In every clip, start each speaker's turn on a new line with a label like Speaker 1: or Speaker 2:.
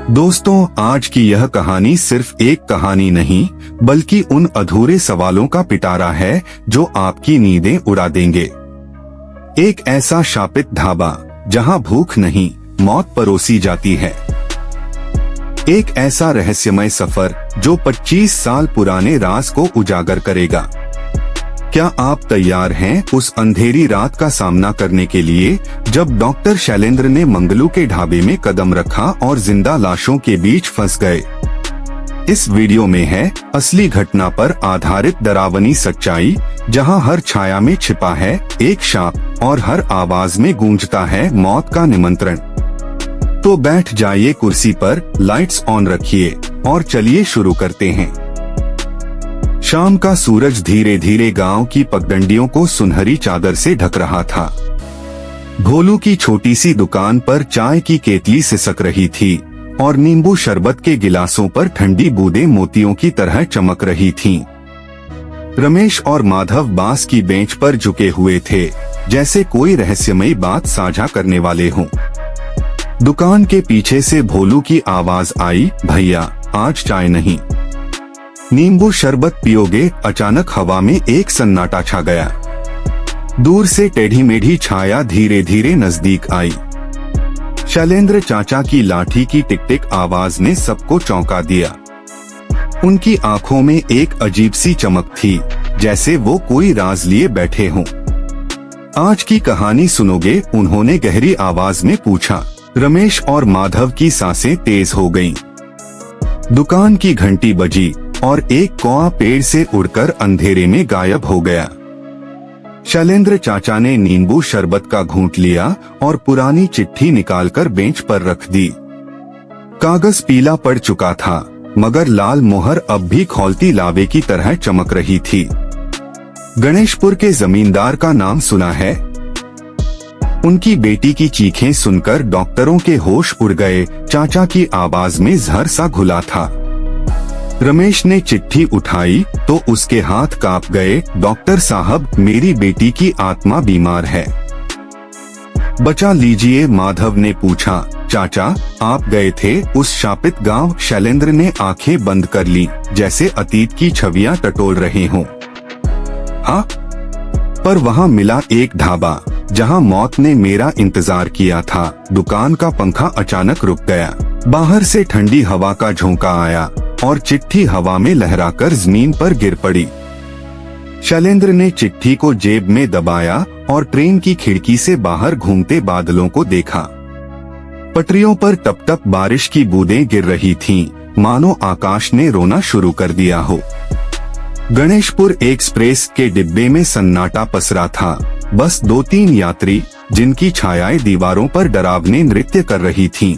Speaker 1: दोस्तों, आज की यह कहानी सिर्फ एक कहानी नहीं बल्कि उन अधूरे सवालों का पिटारा है जो आपकी नींदें उड़ा देंगे। एक ऐसा शापित ढाबा जहां भूख नहीं मौत परोसी जाती है। एक ऐसा रहस्यमय सफर जो 25 साल पुराने राज को उजागर करेगा। क्या आप तैयार हैं उस अंधेरी रात का सामना करने के लिए जब डॉक्टर शैलेंद्र ने मंगलू के ढाबे में कदम रखा और जिंदा लाशों के बीच फंस गए? इस वीडियो में है असली घटना पर आधारित डरावनी सच्चाई, जहां हर छाया में छिपा है एक शाप और हर आवाज में गूंजता है मौत का निमंत्रण। तो बैठ जाइए कुर्सी पर, लाइट्स ऑन रखिए और चलिए शुरू करते हैं। शाम का सूरज धीरे धीरे गांव की पगडंडियों को सुनहरी चादर से ढक रहा था। भोलू की छोटी सी दुकान पर चाय की केतली सिसक रही थी और नींबू शरबत के गिलासों पर ठंडी बूंदें मोतियों की तरह चमक रही थीं। रमेश और माधव बांस की बेंच पर झुके हुए थे, जैसे कोई रहस्यमयी बात साझा करने वाले हों। दुकान के पीछे से भोलू की आवाज आई, भैया आज चाय नहीं, नींबू शरबत पियोगे? अचानक हवा में एक सन्नाटा छा गया। दूर से टेढ़ी मेढ़ी छाया धीरे धीरे नजदीक आई। शैलेंद्र चाचा की लाठी की टिक टिक आवाज ने सबको चौंका दिया। उनकी आंखों में एक अजीब सी चमक थी, जैसे वो कोई राज लिए बैठे हों। आज की कहानी सुनोगे? उन्होंने गहरी आवाज में पूछा। रमेश और माधव की सांसें तेज हो गईं। दुकान की घंटी बजी और एक कौआ पेड़ से उड़कर अंधेरे में गायब हो गया। शैलेंद्र चाचा ने नींबू शरबत का घूंट लिया और पुरानी चिट्ठी निकालकर बेंच पर रख दी। कागज पीला पड़ चुका था, मगर लाल मोहर अब भी खौलती लावे की तरह चमक रही थी। गणेशपुर के जमींदार का नाम सुना है? उनकी बेटी की चीखें सुनकर डॉक्टरों के होश उड़ गए। चाचा की आवाज में जहर सा घुला था। रमेश ने चिट्ठी उठाई तो उसके हाथ कांप गए। डॉक्टर साहब, मेरी बेटी की आत्मा बीमार है, बचा लीजिए। माधव ने पूछा, चाचा आप गए थे उस शापित गांव? शैलेंद्र ने आंखें बंद कर ली, जैसे अतीत की छवियां टटोल रहे हों। हाँ, पर वहाँ मिला एक ढाबा जहाँ मौत ने मेरा इंतजार किया था। दुकान का पंखा अचानक रुक गया। बाहर से ठंडी हवा का झोंका आया और चिट्ठी हवा में लहराकर जमीन पर गिर पड़ी। शैलेंद्र ने चिट्ठी को जेब में दबाया और ट्रेन की खिड़की से बाहर घूमते बादलों को देखा। पटरियों पर टप टप बारिश की बूंदें गिर रही थीं, मानो आकाश ने रोना शुरू कर दिया हो। गणेशपुर एक्सप्रेस के डिब्बे में सन्नाटा पसरा था। बस 2-3 यात्री, जिनकी छायाएं दीवारों पर डरावने नृत्य कर रही थीं।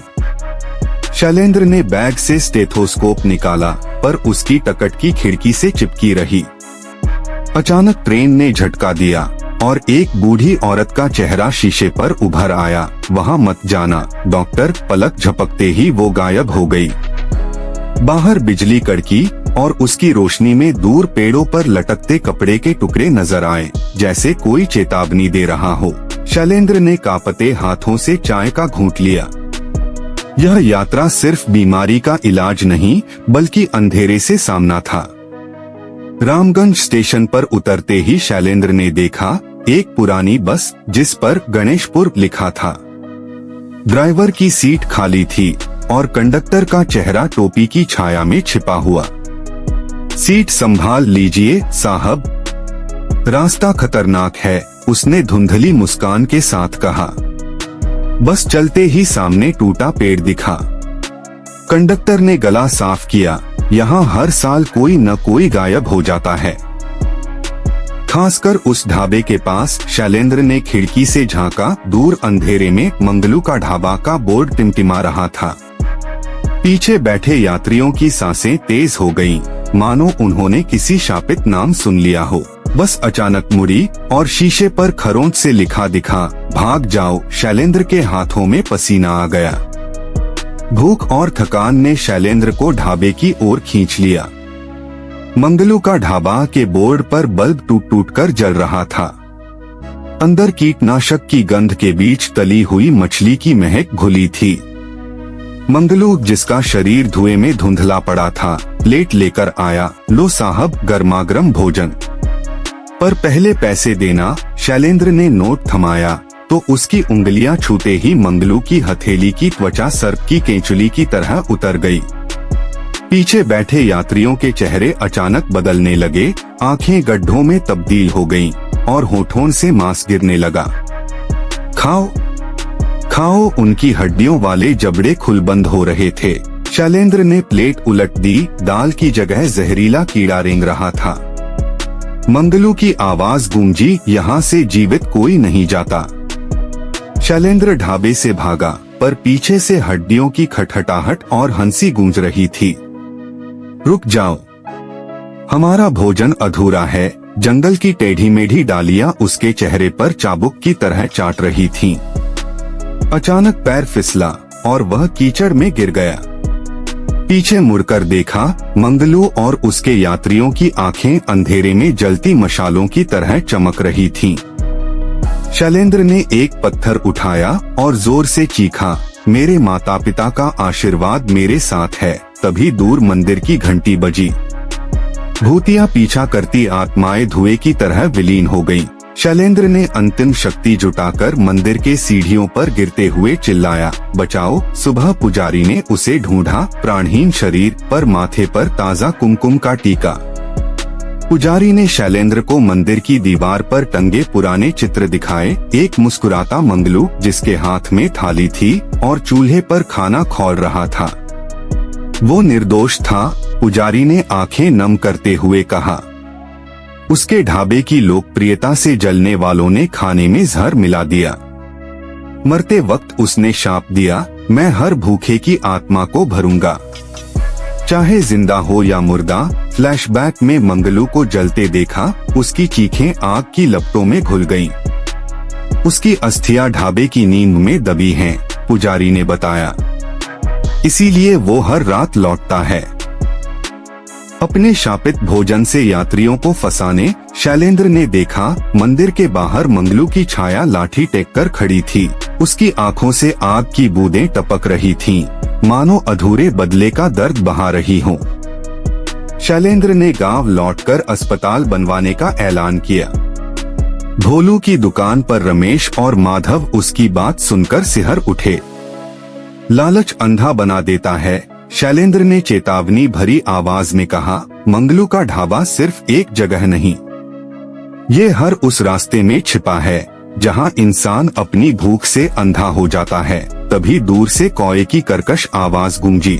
Speaker 1: शैलेंद्र ने बैग से स्टेथोस्कोप निकाला, पर उसकी टकट की खिड़की से चिपकी रही। अचानक ट्रेन ने झटका दिया और एक बूढ़ी औरत का चेहरा शीशे पर उभर आया। वहां मत जाना डॉक्टर। पलक झपकते ही वो गायब हो गई। बाहर बिजली कड़की और उसकी रोशनी में दूर पेड़ों पर लटकते कपड़े के टुकड़े नजर आए, जैसे कोई चेतावनी दे रहा हो। शैलेंद्र ने कांपते हाथों से चाय का घूंट लिया। यह यात्रा सिर्फ बीमारी का इलाज नहीं बल्कि अंधेरे से सामना था। रामगंज स्टेशन पर उतरते ही शैलेंद्र ने देखा एक पुरानी बस जिस पर गणेशपुर लिखा था। ड्राइवर की सीट खाली थी और कंडक्टर का चेहरा टोपी की छाया में छिपा हुआ। सीट संभाल लीजिए साहब, रास्ता खतरनाक है, उसने धुंधली मुस्कान के साथ कहा। बस चलते ही सामने टूटा पेड़ दिखा। कंडक्टर ने गला साफ किया, यहाँ हर साल कोई न कोई गायब हो जाता है, खासकर उस ढाबे के पास। शैलेंद्र ने खिड़की से झांका। दूर अंधेरे में मंगलू का ढाबा का बोर्ड टिमटिमा रहा था। पीछे बैठे यात्रियों की सांसें तेज हो गईं, मानो उन्होंने किसी शापित नाम सुन लिया हो। बस अचानक मुड़ी और शीशे पर खरोंच से लिखा दिखा, भाग जाओ। शैलेंद्र के हाथों में पसीना आ गया। भूख और थकान ने शैलेंद्र को ढाबे की ओर खींच लिया। मंगलू का ढाबा के बोर्ड पर बल्ब टूट टूट कर जल रहा था। अंदर कीटनाशक की गंध के बीच तली हुई मछली की महक घुली थी। मंगलू, जिसका शरीर धुएं में धुंधला पड़ा था, प्लेट लेकर आया। लो साहब, गर्मागर्म भोजन। पर पहले पैसे देना। शैलेंद्र ने नोट थमाया तो उसकी उंगलियां छूते ही मंगलू की हथेली की त्वचा सर्प की केंचुली की तरह उतर गई। पीछे बैठे यात्रियों के चेहरे अचानक बदलने लगे, आंखें गड्ढों में तब्दील हो गईं और होठों से मांस गिरने लगा। खाओ खाओ, उनकी हड्डियों वाले जबड़े खुलबंद हो रहे थे। शैलेंद्र ने प्लेट उलट दी। दाल की जगह जहरीला कीड़ा रेंग रहा था। मंगलू की आवाज गूंजी, यहाँ से जीवित कोई नहीं जाता। शैलेंद्र ढाबे से भागा, पर पीछे से हड्डियों की खटखटाहट और हंसी गूंज रही थी। रुक जाओ, हमारा भोजन अधूरा है। जंगल की टेढ़ी मेढ़ी डालियां उसके चेहरे पर चाबुक की तरह चाट रही थीं। अचानक पैर फिसला और वह कीचड़ में गिर गया। पीछे मुड़कर देखा, मंगलू और उसके यात्रियों की आंखें अंधेरे में जलती मशालों की तरह चमक रही थीं। शैलेंद्र ने एक पत्थर उठाया और जोर से चीखा, मेरे माता पिता का आशीर्वाद मेरे साथ है। तभी दूर मंदिर की घंटी बजी। भूतिया पीछा करती आत्माएं धुएं की तरह विलीन हो गईं। शैलेंद्र ने अंतिम शक्ति जुटाकर मंदिर के सीढ़ियों पर गिरते हुए चिल्लाया, बचाओ। सुबह पुजारी ने उसे ढूंढा, प्राणहीन शरीर पर माथे पर ताजा कुमकुम का टीका। पुजारी ने शैलेंद्र को मंदिर की दीवार पर टंगे पुराने चित्र दिखाए। एक मुस्कुराता मंगलू जिसके हाथ में थाली थी और चूल्हे पर खाना खौल रहा था। वो निर्दोष था। पुजारी ने आंखें नम करते हुए कहा। उसके ढाबे की लोकप्रियता से जलने वालों ने खाने में जहर मिला दिया। मरते वक्त उसने शाप दिया, मैं हर भूखे की आत्मा को भरूंगा, चाहे जिंदा हो या मुर्दा। फ्लैशबैक में मंगलू को जलते देखा। उसकी चीखें आग की लपटों में घुल गईं। उसकी अस्थियां ढाबे की नींद में दबी हैं, पुजारी ने बताया। इसीलिए वो हर रात लौटता है अपने शापित भोजन से यात्रियों को फंसाने। शैलेंद्र ने देखा, मंदिर के बाहर मंगलू की छाया लाठी टेक कर खड़ी थी। उसकी आंखों से आग की बूंदें टपक रही थीं, मानो अधूरे बदले का दर्द बहा रही हो। शैलेंद्र ने गांव लौटकर अस्पताल बनवाने का ऐलान किया। भोलू की दुकान पर रमेश और माधव उसकी बात सुनकर सिहर उठे। लालच अंधा बना देता है, शैलेंद्र ने चेतावनी भरी आवाज में कहा। मंगलू का ढाबा सिर्फ एक जगह नहीं, ये हर उस रास्ते में छिपा है जहां इंसान अपनी भूख से अंधा हो जाता है। तभी दूर से कौए की कर्कश आवाज गूंजी।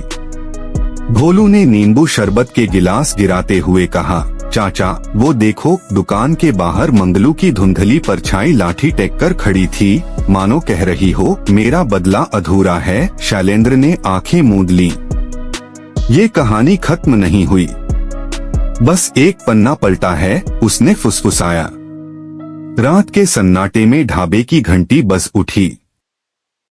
Speaker 1: भोलू ने नींबू शरबत के गिलास गिराते हुए कहा, चाचा वो देखो, दुकान के बाहर मंगलू की धुंधली परछाई लाठी टेक कर खड़ी थी, मानो कह रही हो, मेरा बदला अधूरा है। शैलेंद्र ने आंखें मूंद लीं। ये कहानी खत्म नहीं हुई, बस एक पन्ना पलटा है, उसने फुसफुसाया। रात के सन्नाटे में ढाबे की घंटी बज उठी।